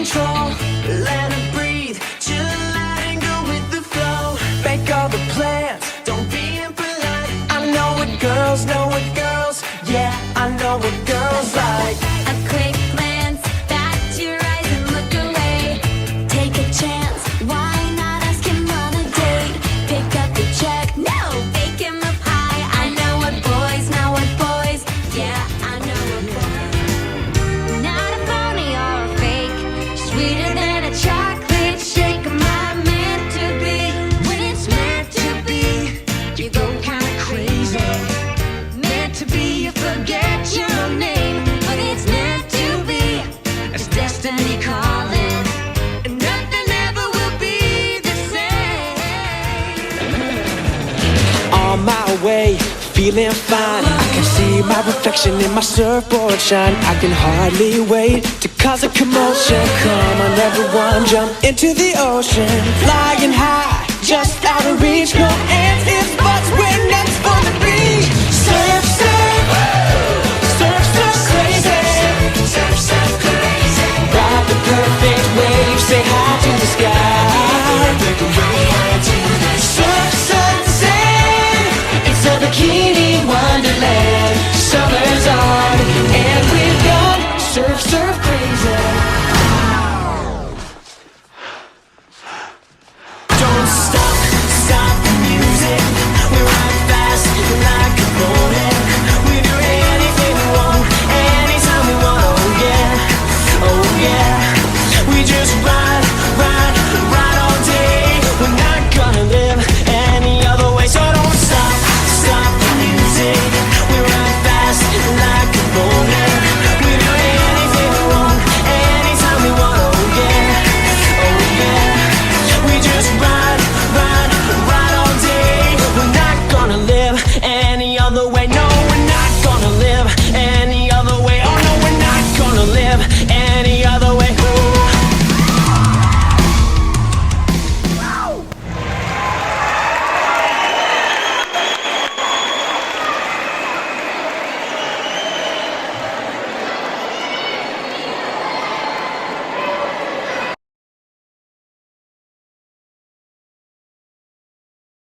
control. Let it breathe, chill out and go with the flow. Make all the plans, don't be impolite. I know what girls, yeah, I know what girls like. A quick glance, bat your eyes and look away. Take a chance, why not ask him on a date? Pick up the check, no, bake him up high. I know what boys, yeah, I know what boys. Not a phony or a fake, sweeter than a chocolate shake. My meant to be, when it's meant to be, you go kinda crazy. Meant to be, you forget your name, but it's meant to be. It's destiny calling, and nothing ever will be the same. On my way, feeling fine. I can see my reflection in my surfboard shine. I can hardly wait to cause a commotion. Come on, everyone, jump into the ocean. Flying high, just out of reach. No ands, ifs, buts, we're not